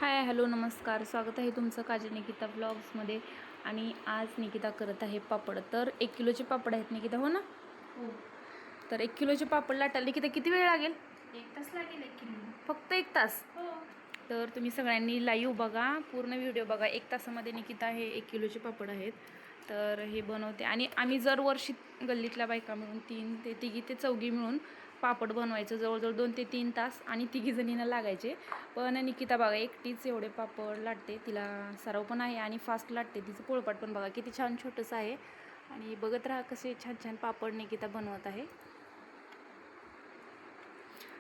Hi hello नमस्कार, स्वागत आहे तुमचं काजल निकिता ब्लॉग्समध्ये. आणि आज निकिता करत आहे पापड. तर 1 किलोचे पापड आहेत निकिता, हो ना? हो. तर 1 किलोचे पापड लाटायला निकिता किती वेळ लागेल? 1 तास लागेल 1 किलो. फक्त 1 तास? हो. तर तुम्ही सगळ्यांनी लाईव्ह बघा, पूर्ण व्हिडिओ बघा. 1 तासामध्ये निकिता हे 1 किलोचे पापड आहेत. तर हे बनवते आणि आम्ही वर्षी गल्लीतल्या बायका मिळून तिघी ते चौघी मिळून पापड बनवायचं. जवळजवळ 2 ते 3 तास आणि तिघीजणींना लागायचे. पण निकिता बघा एकटीच एवढे पापड लाटते. तिला सराव पण आहे आणि फास्ट लाटते. तिचं पोळपाट पण बघा किती छान छोटंसं आहे. आणि बघत राहा कसे छान छान पापड निकिता बनवत आहे.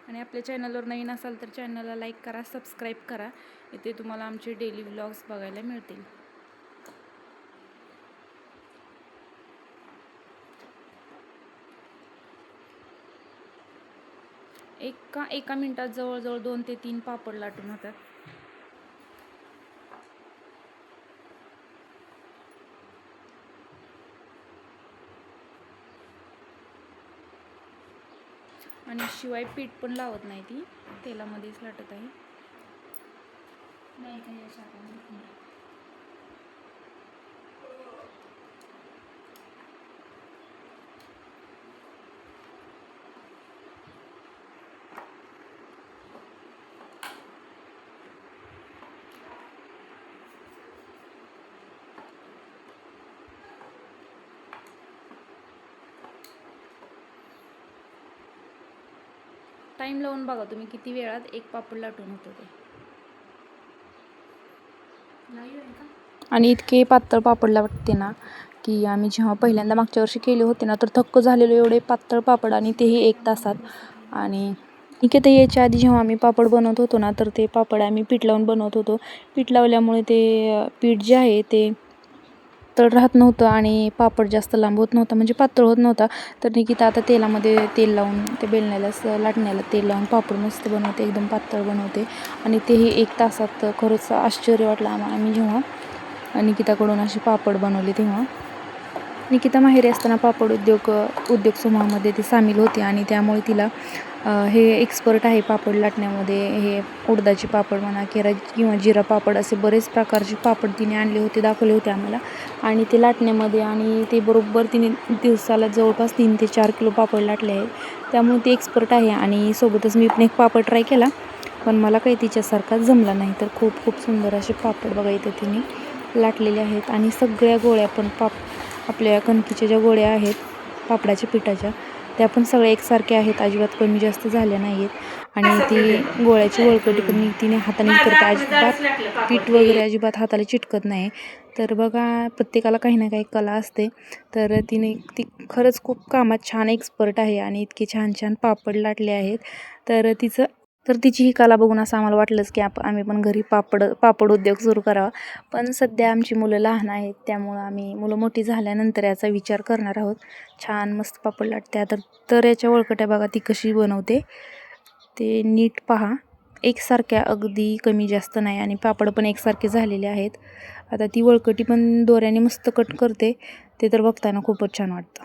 आणि आपल्या चॅनलवर नवीन असाल तर चॅनलला लाईक करा, सबस्क्राईब करा. इथे तुम्हाला आमचे डेली व्लॉग्स बघायला मिळतील. एका मिनिटात जवळजवळ 2 ते 3 पापड लाटून होतात. आणि शिवाय पीठ पण लावत नाही, ती तेलामध्येच लाटत आहे. नाही काही अशा टाईम लावून बघा तुम्ही किती वेळात एक पापड लाटून होतं ते. लाईव्ह आहे का? आणि इतके पातळ पापड लाटते ना की आम्ही जेव्हा पहिल्यांदा मागच्या वर्षी केले होते ना तर थक्क झालेलो एवढे पातळ पापड, आणि तेही 1 तासात. आणि निकिता यायच्या आधी जेव्हा आम्ही पापड बनवत होतो ना तर ते पापड आम्ही पीठ लावून बनवत होतो. पीठ लावल्यामुळे ते पीठ जे आहे ते तळ राहत नव्हतं आणि पापड जास्त लांब होत नव्हता, म्हणजे पातळ होत नव्हता. तर निकिता आता तेलामध्ये तेल लावून ते बेलण्याला लाटण्याला तेल लावून पापड मस्त बनवते, एकदम पातळ बनवते. आणि तेही 1 तासात. खरंच आश्चर्य वाटलं आम्ही जेव्हा निकिताकडून असे पापड बनवले तेव्हा. निकिता माहेरी असताना पापड उद्योग समूहामध्ये ती सामील होती आणि त्यामुळे तिला हे एक्सपर्ट आहे पापड लाटण्यामध्ये. हे उडदाचे पापड म्हणा किंवा जिरा पापड असे बरेच प्रकारचे पापड तिने आणले होते, दाखवले होते आम्हाला. आणि ते लाटण्यामध्ये आणि ते बरोबर तिने दिवसाला जवळपास 3 ते 4 किलो पापड लाटले आहेत. त्यामुळे ती एक्सपर्ट आहे. आणि सोबतच मी पण एक पापड ट्राय केला, पण मला काही तिच्यासारखा जमला नाही. तर खूप सुंदर असे पापड बघा इथे तिने लाटलेले आहेत. आणि सगळ्या गोळ्या पण आपल्या कणकीच्या ज्या गोळ्या आहेत पापडाच्या पिठाच्या, त्या पण सगळ्या एकसारख्या आहेत, अजिबात कमी जास्त झाल्या नाही आहेत. आणि ती गोळ्याची वळकटी पण तिने हातानेच करते, अजिबात पीठ वगैरे अजिबात हाताला चिटकत नाही. तर बघा प्रत्येकाला काही ना काही कला असते. तर ती खरंच खूप कामात छान एक्सपर्ट आहे आणि इतके छान छान पापड लाटले आहेत. तर तिची ही कला बघून असं आम्हाला वाटलंच की आम्ही पण घरी पापड उद्योग सुरू करावा. पण सध्या आमची मुलं लहान आहेत, त्यामुळं आम्ही मुलं मोठी झाल्यानंतर याचा विचार करणार आहोत. छान मस्त पापड लाटते. तर याच्या वळकट्या बघा ती कशी बनवते ते नीट पहा. एकसारख्या, अगदी कमी जास्त नाही. आणि पापड पण एकसारखे झालेले आहेत. आता ती वळकटी पण दोऱ्याने मस्त कट करते. ते तर बघताना खूपच छान वाटतं.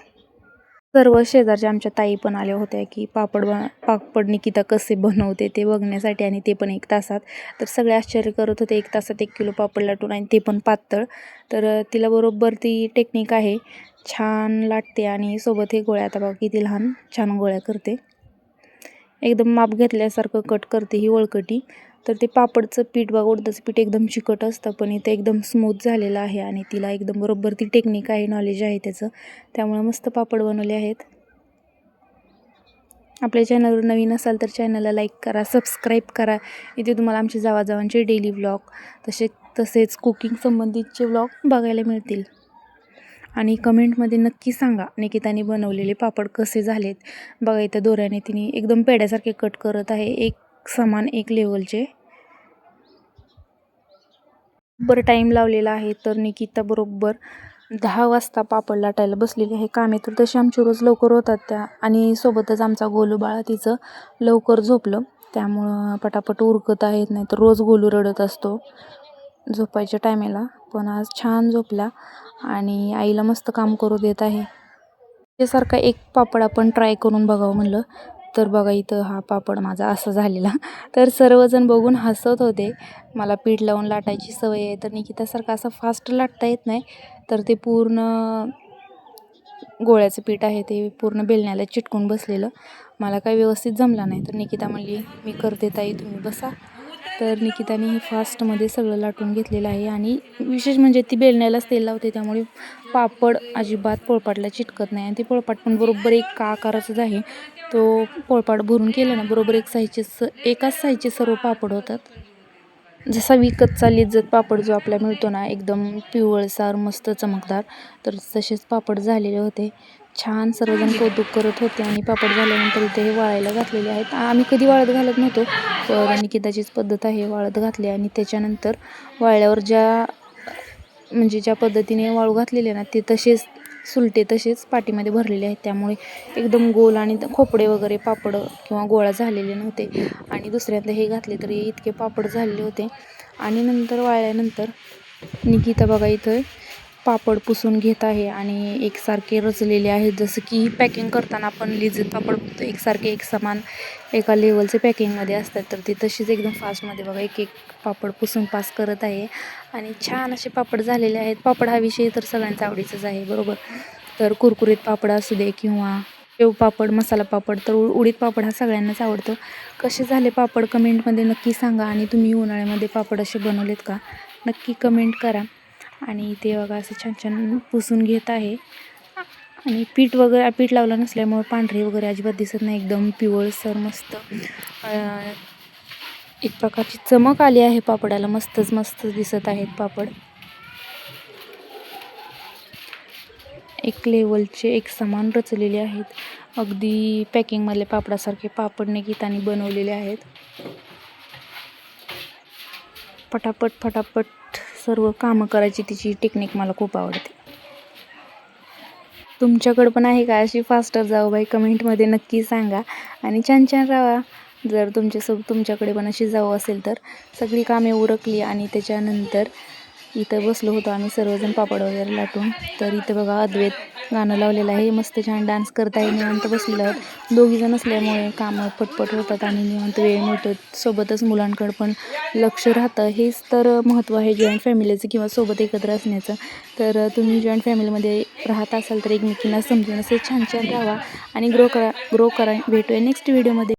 सर्व शेजारच्या आमच्या ताई पण आल्या होत्या की पापड निकिता कसे बनवते ते बघण्यासाठी, आणि ते पण 1 तासात. तर सगळे आश्चर्य करत होते, 1 तासात 1 किलो पापड लाटून आणि ते पण पातळ. तर तिला बरोबर ती टेक्निक आहे, छान लाटते. आणि सोबत हे गोळ्या, आता बघा किती लहान छान गोळ्या करते, एकदम माप घेतल्यासारखं कट करते ही वळकटी. तर ते पापडचं पीठ बघा, उडदाचं पीठ एकदम चिकट असतं, पण इथे एकदम स्मूथ झालेलं आहे. आणि तिला एकदम बरोबर ती टेक्निक आहे, नॉलेज आहे त्याचं, त्यामुळे मस्त पापड बनवले आहेत. आपल्या चॅनलवर नवीन असाल तर चॅनलला लाईक करा, सबस्क्राईब करा. इथे तुम्हाला आमचे जावाजावांचे डेली व्लॉग तसेच कुकिंग संबंधितचे व्लॉग बघायला मिळतील. आणि कमेंटमध्ये नक्की सांगा निकिताने बनवलेले पापड कसे झालेत. बघा इथं दोऱ्याने तिने एकदम पेड्यासारखे कट करत आहे, एक समान एक लेवलचे. बरं टाईम लावलेला आहे. तर निकिता बरोबर 10 वाजता पापड लाटायला बसलेली आहे. कामे तर तशी आमची रोज लवकर होतात त्या, आणि सोबतच आमचा गोलू बाळा तिचं लवकर झोपलं, त्यामुळं पटापट उरकत आहेत. नाही तर रोज गोलू रडत असतो झोपायच्या टायमाला, पण आज छान झोपला आणि आईला मस्त काम करू देत आहे. त्यासारखा एक पापड आपण ट्राय करून बघावं म्हणलं. तर बघा इथं हा पापड माझा असा झालेला. तर सर्वजण बघून हसत होते. मला पीठ लावून लाटायची सवय आहे, तर निकितासारखं असं फास्ट लाटता येत नाही. तर ते पूर्ण गोळ्याचं पीठ आहे ते पूर्ण बेलण्याला चिटकून बसलेलं. मला काही व्यवस्थित जमला नाही. तर निकिता म्हणली, मी करते ताई, तुम्ही बसा. तर निकिताने हे फास्टमध्ये सगळं लाटून घेतलेलं आहे आणि विशेष म्हणजे ती बेलण्यालाच तेल लावते, त्यामुळे पापड अजिबात पोळपाटला चिटकत नाही. आणि ते पोळपाट पण बरोबर एक आकाराचंच आहे. तो पोळपाट भरून केलं ना, बरोबर एकाच साईजचे सर्व पापड होतात. जसा विकतचा लिज्जत पापड जो आपल्याला मिळतो ना, एकदम पिवळसर मस्त चमकदार, तर तसेच पापड झालेले होते. छान सर्वजण कौतुक करत होते. आणि पापड झाल्यानंतर इथे हे वाळायला घातलेले आहेत. आम्ही कधी वाळत घालत नव्हतो, पण निकिताचीच पद्धत आहे वाळत घातले. आणि त्याच्यानंतर वाळल्यावर ज्या पद्धतीने वाळू घातलेले ना, ते तसेच सुलटे तसेच पाटीमध्ये भरलेले आहेत. त्यामुळे एकदम गोल आणि खोपडे वगैरे पापड किंवा गोळा झालेले नव्हते. आणि दुसऱ्यांदा हे घातले तरी इतके पापड झालेले होते. आणि नंतर वाळल्यानंतर निकिता बघा इथं पापड पुसून घेत आहे आणि एकसारखे रचलेले आहेत. जसं की पॅकिंग करताना आपण लिज्जत पापड बघतो एकसारखे एकसमान एका लेवलचे पॅकिंगमध्ये असतात, तर ते तशीच एकदम फास्टमध्ये बघा एक एक पापड पुसून पास करत आहे. आणि छान असे पापड झालेले आहेत. पापड हा विषय तर सगळ्यांचा आवडीचाच आहे, बरोबर. तर कुरकुरीत पापड असू दे किंवा शेव पापड, मसाला पापड, तर उडीद पापड हा सगळ्यांनाच आवडतो. कसे झाले पापड कमेंटमध्ये नक्की सांगा. आणि तुम्ही उन्हाळ्यामध्ये पापड असे बनवलेत का, नक्की कमेंट करा. आणि ते बघा असं छान छान पुसून घेत आहे. आणि पीठ लावलं नसल्यामुळे पांढरे वगैरे अजिबात दिसत नाही, एकदम पिवळसर मस्त एक प्रकारची चमक आली आहे पापडाला. मस्त दिसत आहेत पापड. एक लेवलचे एक समान रचलेले आहेत. अगदी पॅकिंगमधल्या पापडासारखे पापड निकिताने बनवलेले आहेत. फटाफट सर्व कामं करायची तिची टेक्निक मला खूप आवडते. तुमच्याकडं पण आहे का अशी फास्टर जाऊबाई, कमेंटमध्ये नक्की सांगा. आणि छान राहा. जर तुमच्याकडे पण अशी जाऊ असेल तर. सगळी कामे उरकली आणि त्याच्यानंतर इथं बसलो होतो आम्ही सर्वजण पापड वगैरे लाटून. तर इथं बघा अद्वैत गाणं लावलेलं आहे, मस्त छान डान्स करत आहे. निवांत बसलेलं आहोत. दोघीजण असल्यामुळे कामं पटपट होतात आणि निवांत वेळ मिळतो. सोबतच मुलांकडं पण लक्ष राहतं. हेच तर महत्त्व आहे जॉईंट फॅमिलीचं किंवा सोबत एकत्र असण्याचं. तर तुम्ही जॉईंट फॅमिलीमध्ये राहत असाल तर एकमेकींना समजून असं छान राहावा आणि ग्रो करा. भेटूया नेक्स्ट व्हिडिओमध्ये.